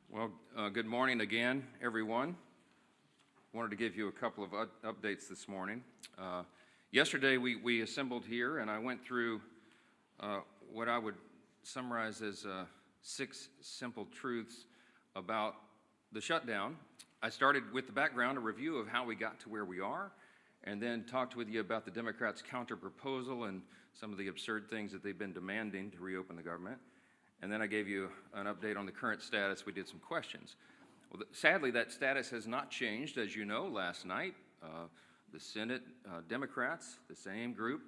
Well, good morning again, everyone. Wanted to give you a couple of updates this morning. Yesterday, we assembled here, and I went through what I would summarize as 6 simple truths about the shutdown. I started with the background, a review of how we got to where we are, and then talked with you about the Democrats' counter-proposal and some of the absurd things that they've been demanding to reopen the government. And then I gave you an update on the current status. We did some questions. Well, sadly, that status has not changed. As you know, last night, the Senate Democrats, the same group,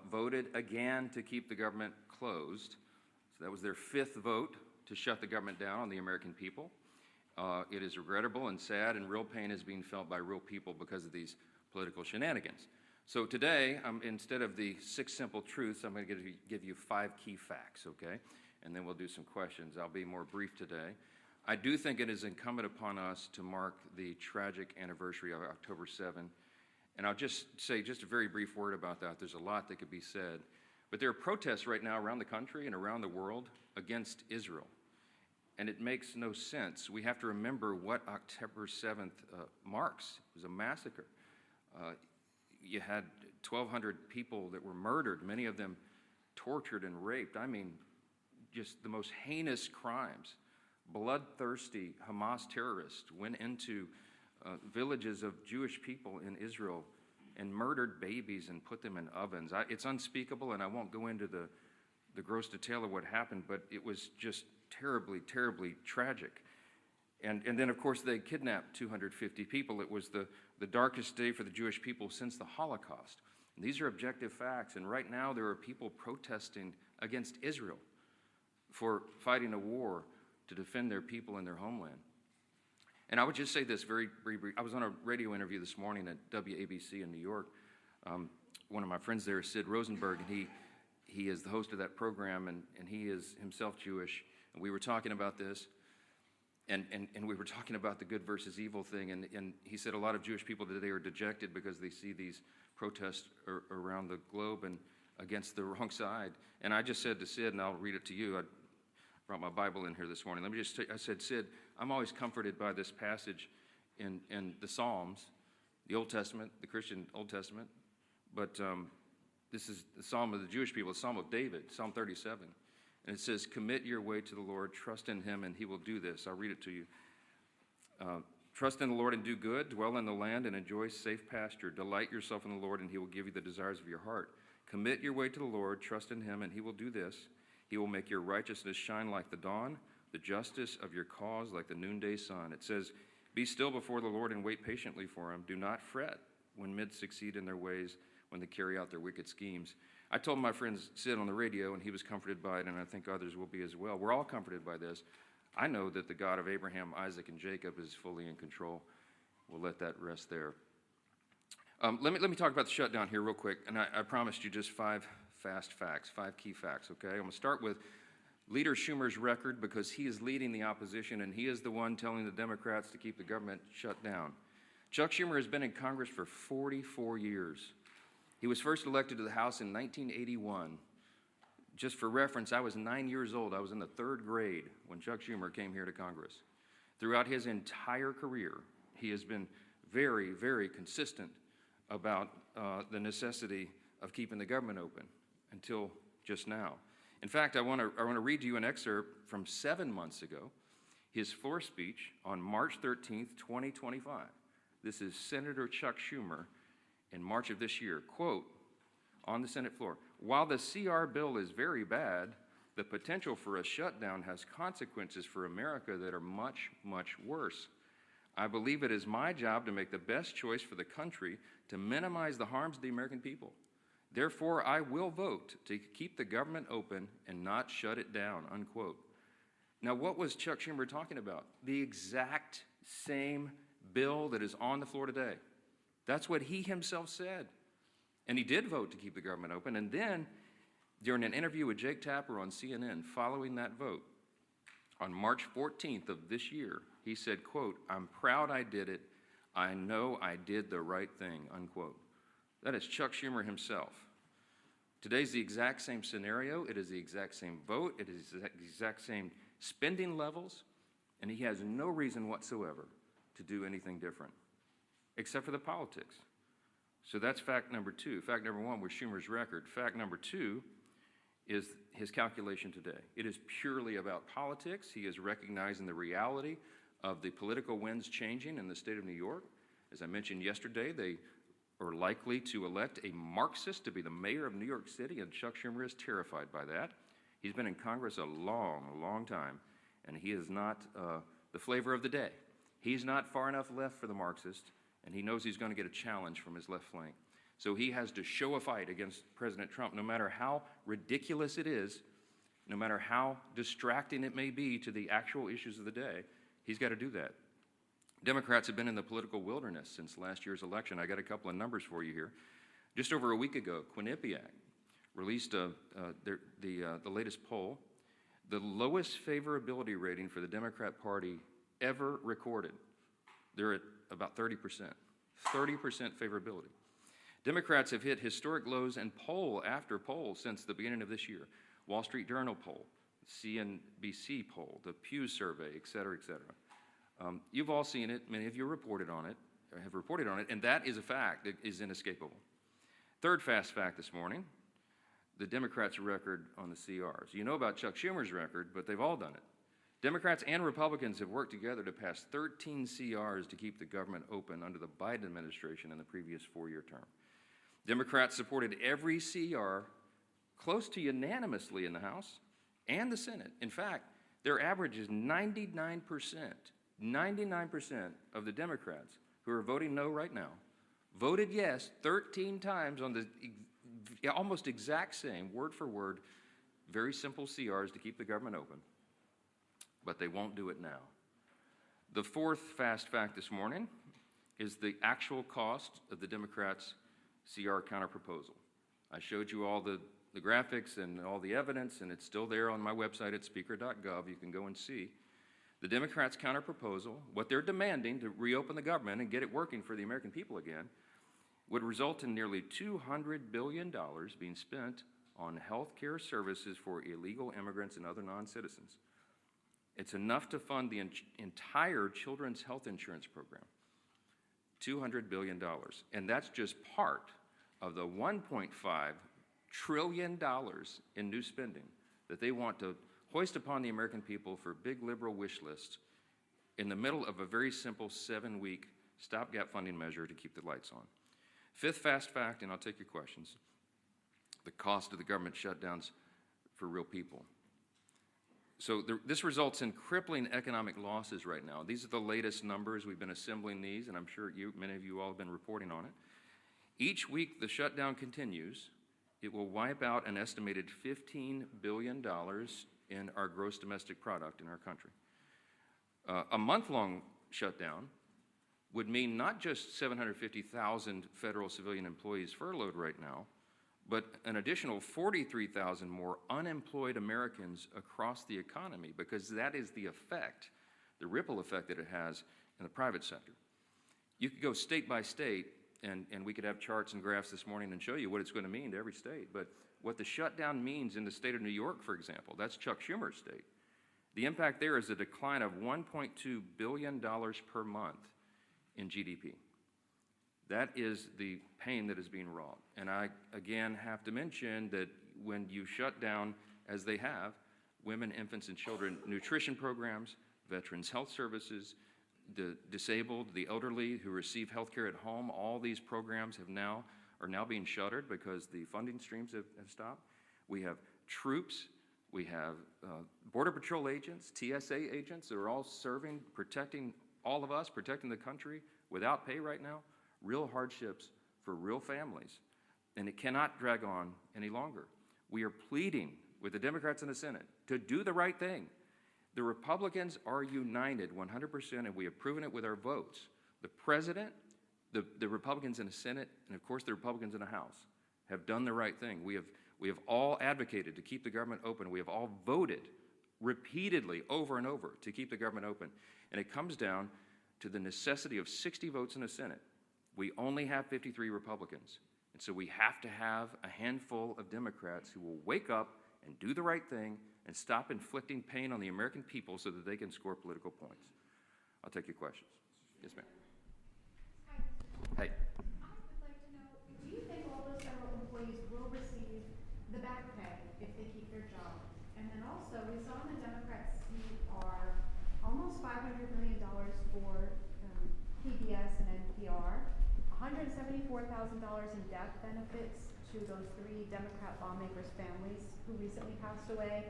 voted again to keep the government closed. So that was their 5th vote to shut the government down on the American people. It is regrettable and sad, and real pain is being felt by real people because of these political shenanigans. So today, instead of the 6 simple truths, I'm going to give you 5 key facts, okay? And then we'll do some questions. I'll be more brief today. I do think it is incumbent upon us to mark the tragic anniversary of October 7. And I'll just say just a very brief word about that. There's a lot that could be said. But there are protests right now around the country and around the world against Israel. And it makes no sense. We have to remember what October 7th marks. It was a massacre. You had 1,200 people that were murdered, many of them tortured and raped. I mean, just the most heinous crimes. Bloodthirsty Hamas terrorists went into villages of Jewish people in Israel and murdered babies and put them in ovens. It's unspeakable, and I won't go into the gross detail of what happened, but it was just terribly, terribly tragic. And then, of course, they kidnapped 250 people. It was the darkest day for the Jewish people since the Holocaust. And these are objective facts, and right now there are people protesting against Israel for fighting a war to defend their people and their homeland. And I would just say this very brief. I was on a radio interview this morning at WABC in New York. One of my friends there is Sid Rosenberg, and he is the host of that program, and he is himself Jewish. And we were talking about this, and we were talking about the good versus evil thing, and he said a lot of Jewish people today are dejected because they see these protests around the globe and against the wrong side. And I just said to Sid, and I'll read it to you, I brought my Bible in here this morning. I said, Sid, I'm always comforted by this passage in the Psalms, the Old Testament, the Christian Old Testament, but this is the Psalm of the Jewish people, the Psalm of David, Psalm 37. And it says, commit your way to the Lord, trust in him, and he will do this. I'll read it to you. Trust in the Lord and do good, dwell in the land and enjoy safe pasture. Delight yourself in the Lord, and he will give you the desires of your heart. Commit your way to the Lord, trust in him, and he will do this. He will make your righteousness shine like the dawn, the justice of your cause like the noonday sun. It says, be still before the Lord and wait patiently for him. Do not fret when men succeed in their ways, when they carry out their wicked schemes. I told my friend Sid on the radio, and he was comforted by it, and I think others will be as well. We're all comforted by this. I know that the God of Abraham, Isaac, and Jacob is fully in control. We'll let that rest there. Let me talk about the shutdown here real quick, and I promised you just 5 fast facts, 5 key facts, okay? I'm going to start with Leader Schumer's record because he is leading the opposition, and he is the one telling the Democrats to keep the government shut down. Chuck Schumer has been in Congress for 44 years. He was first elected to the House in 1981. Just for reference, I was 9 years old. I was in the 3rd grade when Chuck Schumer came here to Congress. Throughout his entire career, he has been very, very consistent about the necessity of keeping the government open until just now. In fact, I want to read to you an excerpt from 7 months ago, his floor speech on March 13th, 2025. This is Senator Chuck Schumer in March of this year. Quote, on the Senate floor, while the CR bill is very bad, the potential for a shutdown has consequences for America that are much, much worse. I believe it is my job to make the best choice for the country to minimize the harms of the American people. Therefore, I will vote to keep the government open and not shut it down, unquote. Now, what was Chuck Schumer talking about? The exact same bill that is on the floor today. That's what he himself said. And he did vote to keep the government open. And then, during an interview with Jake Tapper on CNN following that vote, on March 14th of this year, he said, quote, I'm proud I did it. I know I did the right thing, unquote. That is Chuck Schumer himself. Today's the exact same scenario. It is the exact same vote. It is the exact same spending levels. and he has no reason whatsoever to do anything different, except for the politics. So that's fact number two. Fact number one was Schumer's record. Fact number two is his calculation today. It is purely about politics. He is recognizing the reality of the political winds changing in the state of New York. As I mentioned yesterday, they are likely to elect a Marxist to be the mayor of New York City, and Chuck Schumer is terrified by that. He's been in Congress a long, long time, and he is not the flavor of the day. He's not far enough left for the Marxist, and he knows he's going to get a challenge from his left flank. So he has to show a fight against President Trump, no matter how ridiculous it is, no matter how distracting it may be to the actual issues of the day. He's got to do that. Democrats have been in the political wilderness since last year's election. I got a couple of numbers for you here. Just over a week ago, Quinnipiac released the latest poll, the lowest favorability rating for the Democrat Party ever recorded. They're at about 30%. 30% favorability. Democrats have hit historic lows in poll after poll since the beginning of this year. Wall Street Journal poll, CNBC poll, the Pew survey, et cetera, et cetera. You've all seen it. Many of you reported on it, or have reported on it, and that is a fact that is inescapable. Third fast fact this morning, the Democrats' record on the CRs. You know about Chuck Schumer's record, but they've all done it. Democrats and Republicans have worked together to pass 13 CRs to keep the government open under the Biden administration in the previous four-year term. Democrats supported every CR close to unanimously in the House and the Senate. In fact, their average is 99%. 99% of the Democrats who are voting no right now voted yes 13 times on the almost exact same, word for word, very simple CRs to keep the government open. But they won't do it now. The fourth fast fact this morning is the actual cost of the Democrats' CR counterproposal. I showed you all the graphics and all the evidence, and it's still there on my website at speaker.gov. You can go and see. The Democrats' counterproposal, what they're demanding to reopen the government and get it working for the American people again, would result in nearly $200 billion being spent on health care services for illegal immigrants and other non-citizens. It's enough to fund the entire children's health insurance program, $200 billion. And that's just part of the $1.5 trillion in new spending that they want to hoist upon the American people for big liberal wish lists in the middle of a very simple 7-week stopgap funding measure to keep the lights on. Fifth fast fact, and I'll take your questions, the cost of the government shutdowns for real people. So this results in crippling economic losses right now. These are the latest numbers. We've been assembling these, and I'm sure many of you all have been reporting on it. Each week the shutdown continues, it will wipe out an estimated $15 billion in our gross domestic product in our country. A month-long shutdown would mean not just 750,000 federal civilian employees furloughed right now, but an additional 43,000 more unemployed Americans across the economy, because that is the effect, the ripple effect that it has in the private sector. You could go state by state, and we could have charts and graphs this morning and show you what it's going to mean to every state, but what the shutdown means in the state of New York, for example, that's Chuck Schumer's state. The impact there is a decline of $1.2 billion per month in GDP. That is the pain that is being wrought. And I, again, have to mention that when you shut down, as they have, women, infants, and children nutrition programs, veterans health services, the disabled, the elderly who receive health care at home, all these programs are now being shuttered because the funding streams have stopped. We have troops, we have Border Patrol agents, TSA agents that are all serving, protecting all of us, protecting the country without pay right now. Real hardships for real families, and it cannot drag on any longer. We are pleading with the Democrats in the Senate to do the right thing. The Republicans are united 100%, and we have proven it with our votes. The President, the Republicans in the Senate, and of course the Republicans in the House have done the right thing. We have all advocated to keep the government open. We have all voted repeatedly over and over to keep the government open, and it comes down to the necessity of 60 votes in the Senate. We only have 53 Republicans, and so we have to have a handful of Democrats who will wake up and do the right thing, and stop inflicting pain on the American people so that they can score political points. I'll take your questions. Yes, ma'am. Hey. I would like to know, do you think all those federal employees will receive the back pay if they keep their job? And then also, we saw in the Democrats' CR almost $500 million for PBS and NPR, $174,000 in death benefits to those 3 Democrat lawmakers' families who recently passed away,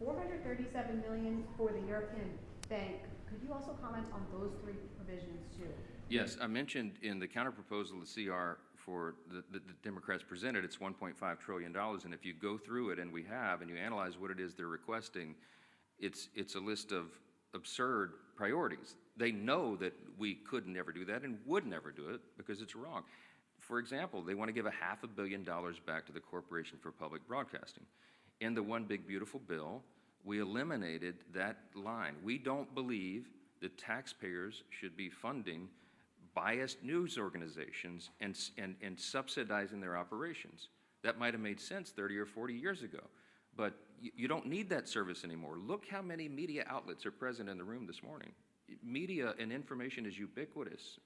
$437 million for the European Bank. Could you also comment on those 3 provisions too? Yes, I mentioned in the counterproposal, the CR for the Democrats presented, it's $1.5 trillion, and if you go through it, and we have, and you analyze what it is they're requesting, it's a list of absurd priorities. They know that we could never do that and would never do it because it's wrong. For example, they want to give $500 million back to the Corporation for Public Broadcasting. In the One Big Beautiful Bill, we eliminated that line. We don't believe that taxpayers should be funding biased news organizations and subsidizing their operations. That might have made sense 30 or 40 years ago, but you don't need that service anymore. Look how many media outlets are present in the room this morning. Media and information is ubiquitous.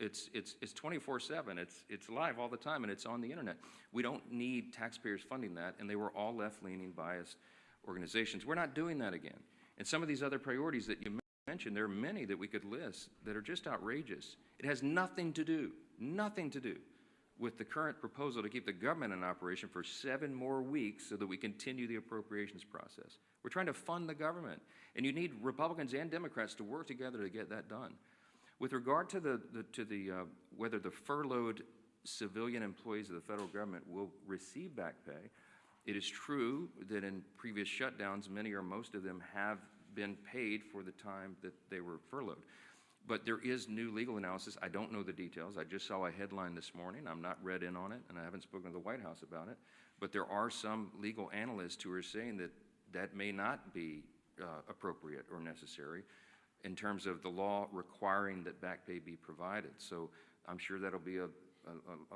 It's 24/7. It's live all the time, and it's on the internet. We don't need taxpayers funding that, and they were all left-leaning, biased organizations. We're not doing that again. And some of these other priorities that you mentioned, there are many that we could list that are just outrageous. It has nothing to do with the current proposal to keep the government in operation for 7 more weeks so that we continue the appropriations process. We're trying to fund the government, and you need Republicans and Democrats to work together to get that done. With regard to whether the furloughed civilian employees of the federal government will receive back pay, it is true that in previous shutdowns, many or most of them have been paid for the time that they were furloughed. But there is new legal analysis. I don't know the details. I just saw a headline this morning. I'm not read in on it, and I haven't spoken to the White House about it. But there are some legal analysts who are saying that that may not be appropriate or necessary in terms of the law requiring that back pay be provided. So I'm sure that'll be there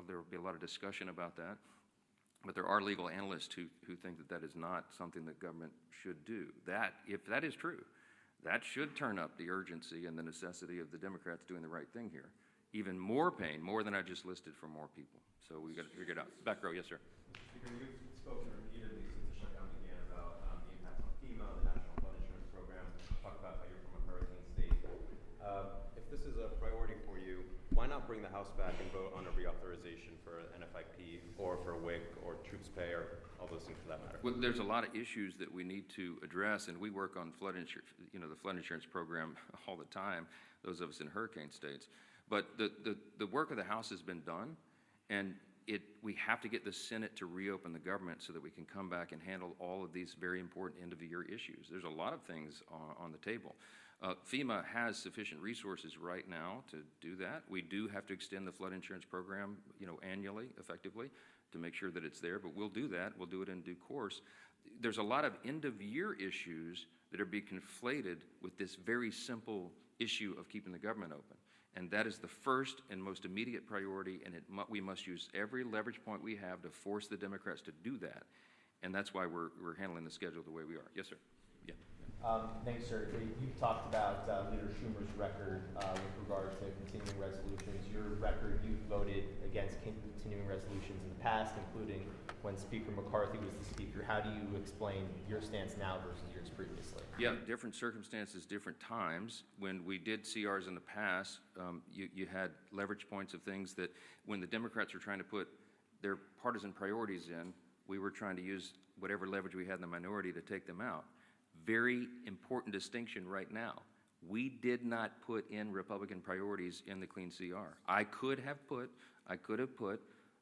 will be a lot of discussion about that. But there are legal analysts who think that that is not something that government should do. That, if that is true, that should turn up the urgency and the necessity of the Democrats doing the right thing here. Even more pain, more than I just listed for more people. So we got to figure it out. Back row, yes, sir. Speaker, you've spoken repeatedly since the shutdown began about the impacts on FEMA, the National Flood Insurance Program. Talk about how you're from a hurricane state. If this is a priority for you, why not bring the House back and vote on a reauthorization for NFIP or for WIC or troops pay or all those things for that matter? Well, there's a lot of issues that we need to address, and we work on flood insurance, the flood insurance program all the time, those of us in hurricane states. But the work of the House has been done, and we have to get the Senate to reopen the government so that we can come back and handle all of these very important end-of-the-year issues. There's a lot of things on the table. FEMA has sufficient resources right now to do that. We do have to extend the flood insurance program, annually, effectively, to make sure that it's there, but we'll do that. We'll do it in due course. There's a lot of end-of-year issues that are being conflated with this very simple issue of keeping the government open. And that is the first and most immediate priority, and we must use every leverage point we have to force the Democrats to do that. And that's why we're handling the schedule the way we are. Yes, sir. Yeah. Thanks, sir. You've talked about Leader Schumer's record with regard to continuing resolutions. Your record, you voted against continuing resolutions in the past, including when Speaker McCarthy was the Speaker. How do you explain your stance now versus yours previously? Yeah, different circumstances, different times. When we did CRs in the past, you had leverage points of things that when the Democrats were trying to put their partisan priorities in, we were trying to use whatever leverage we had in the minority to take them out. Very important distinction right now. We did not put in Republican priorities in the clean CR. I could have put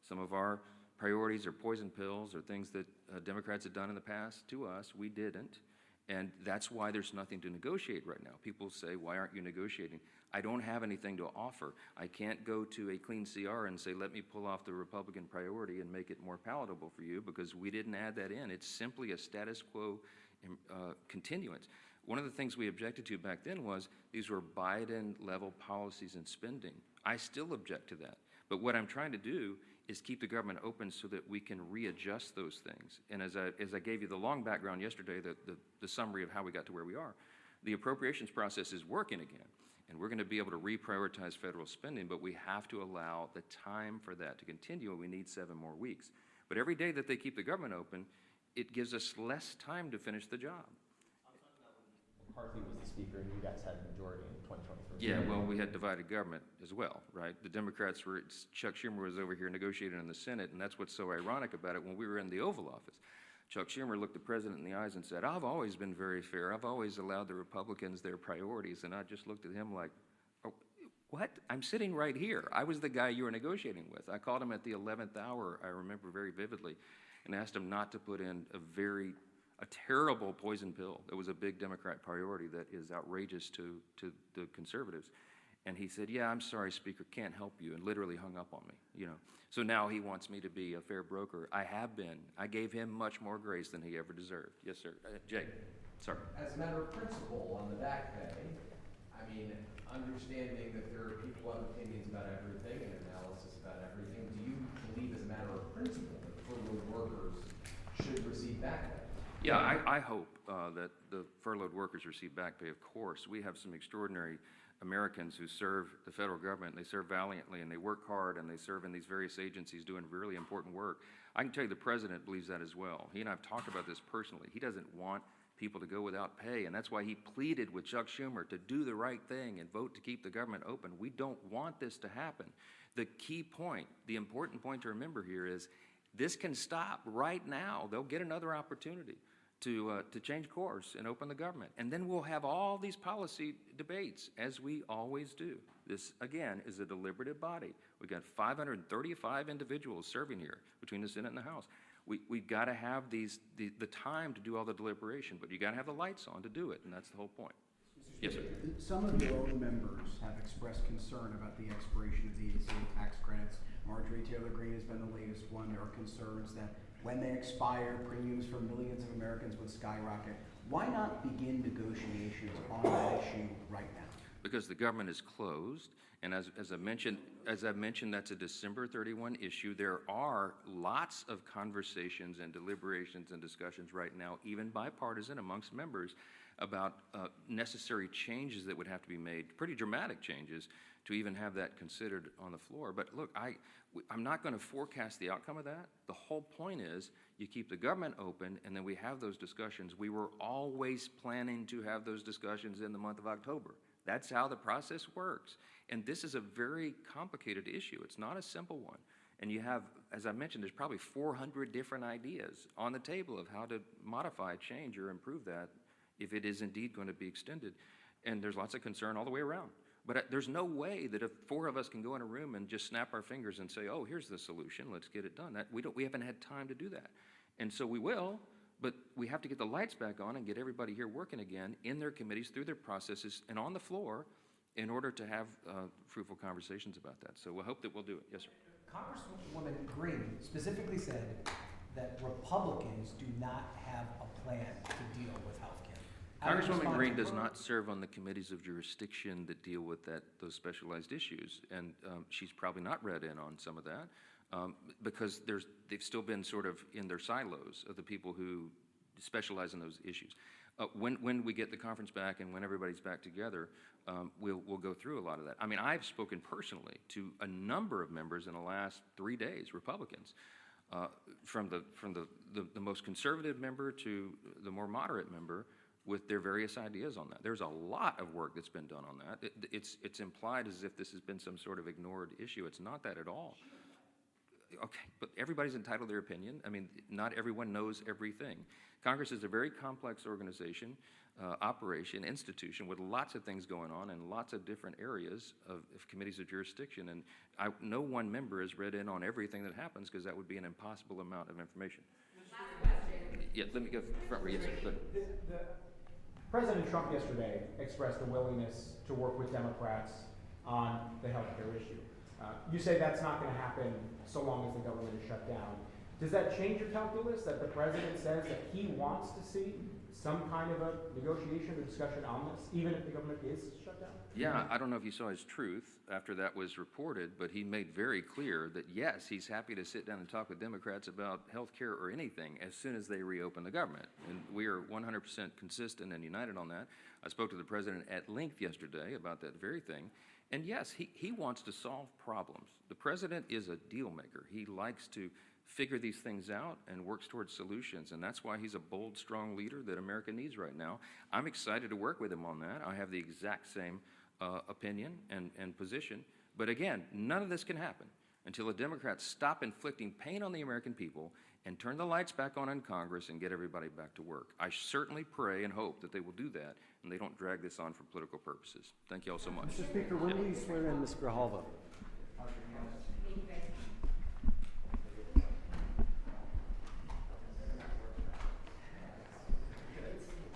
some of our priorities or poison pills or things that Democrats had done in the past to us. We didn't. And that's why there's nothing to negotiate right now. People say, why aren't you negotiating? I don't have anything to offer. I can't go to a clean CR and say, let me pull off the Republican priority and make it more palatable for you, because we didn't add that in. It's simply a status quo continuance. One of the things we objected to back then was these were Biden-level policies and spending. I still object to that. But what I'm trying to do is keep the government open so that we can readjust those things. And as I gave you the long background yesterday, the summary of how we got to where we are, the appropriations process is working again. And we're going to be able to reprioritize federal spending, but we have to allow the time for that to continue, and we need 7 more weeks. But every day that they keep the government open, it gives us less time to finish the job. McCarthy was the speaker and you guys had the majority in 2023. Yeah, well, we had divided government as well, right? The Democrats were, Chuck Schumer was over here negotiating in the Senate, and that's what's so ironic about it. When we were in the Oval Office, Chuck Schumer looked the president in the eyes and said, I've always been very fair. I've always allowed the Republicans their priorities. And I just looked at him like, oh, what? I'm sitting right here. I was the guy you were negotiating with. I called him at the 11th hour, I remember very vividly, and asked him not to put in a terrible poison pill that was a big Democrat priority that is outrageous to the conservatives. And he said, yeah, I'm sorry, Speaker, can't help you, and literally hung up on me, you know. So now he wants me to be a fair broker. I have been. I gave him much more grace than he ever deserved. Yes, sir. Jake, sorry. As a matter of principle on the back pay, I mean, understanding that there are people who have opinions about everything and analysis about everything, do you believe as a matter of principle that furloughed workers should receive back pay? Yeah, I hope that the furloughed workers receive back pay, of course. We have some extraordinary Americans who serve the federal government. They serve valiantly, and they work hard, and they serve in these various agencies doing really important work. I can tell you the president believes that as well. He and I have talked about this personally. He doesn't want people to go without pay, and that's why he pleaded with Chuck Schumer to do the right thing and vote to keep the government open. We don't want this to happen. The key point, the important point to remember here is this can stop right now. They'll get another opportunity to change course and open the government. And then we'll have all these policy debates, as we always do. This, again, is a deliberative body. We've got 535 individuals serving here between the Senate and the House. We've got to have the time to do all the deliberation, but you got to have the lights on to do it, and that's the whole point. Yes, sir. Some of your own members have expressed concern about the expiration of the estate tax credits. Marjorie Taylor Greene has been the latest one. There are concerns that when they expire, premiums for millions of Americans would skyrocket. Why not begin negotiations on that issue right now? Because the government is closed, and as I've mentioned, that's a December 31 issue. There are lots of conversations and deliberations and discussions right now, even bipartisan amongst members, about necessary changes that would have to be made, pretty dramatic changes, to even have that considered on the floor. But look, I'm not going to forecast the outcome of that. The whole point is you keep the government open, and then we have those discussions. We were always planning to have those discussions in the month of October. That's how the process works. And this is a very complicated issue. It's not a simple one. And you have, as I mentioned, there's probably 400 different ideas on the table of how to modify, change, or improve that if it is indeed going to be extended. And there's lots of concern all the way around. But there's no way that if 4 of us can go in a room and just snap our fingers and say, oh, here's the solution, let's get it done. We haven't had time to do that. And so we will, but we have to get the lights back on and get everybody here working again in their committees, through their processes, and on the floor in order to have fruitful conversations about that. So we'll hope that we'll do it. Yes, sir. Congresswoman Greene specifically said that Republicans do not have a plan to deal with health care. Congresswoman Greene does not serve on the committees of jurisdiction that deal with those specialized issues, and she's probably not read in on some of that because they've still been sort of in their silos of the people who specialize in those issues. When we get the conference back and when everybody's back together, we'll go through a lot of that. I mean, I've spoken personally to a number of members in the last 3 days, Republicans, from the most conservative member to the more moderate member, with their various ideas on that. There's a lot of work that's been done on that. It's implied as if this has been some sort of ignored issue. It's not that at all. Okay, but everybody's entitled to their opinion. I mean, not everyone knows everything. Congress is a very complex organization, operation, institution with lots of things going on in lots of different areas of committees of jurisdiction. And no one member has read in on everything that happens because that would be an impossible amount of information. Yeah, let me go front row. Yes, sir. President Trump yesterday expressed a willingness to work with Democrats on the health care issue. You say that's not going to happen so long as the government is shut down. Does that change your calculus that the president says that he wants to see some kind of a negotiation or discussion on this, even if the government is shut down? Yeah, I don't know if you saw his truth after that was reported, but he made very clear that yes, he's happy to sit down and talk with Democrats about health care or anything as soon as they reopen the government. And we are 100% consistent and united on that. I spoke to the president at length yesterday about that very thing. And yes, he wants to solve problems. The president is a deal maker. He likes to figure these things out and works towards solutions. And that's why he's a bold, strong leader that America needs right now. I'm excited to work with him on that. I have the exact same opinion and position. But again, none of this can happen until the Democrats stop inflicting pain on the American people and turn the lights back on in Congress and get everybody back to work. I certainly pray and hope that they will do that and they don't drag this on for political purposes. Thank you all so much. Mr. Speaker, when will you swear in Ms. Grijalva?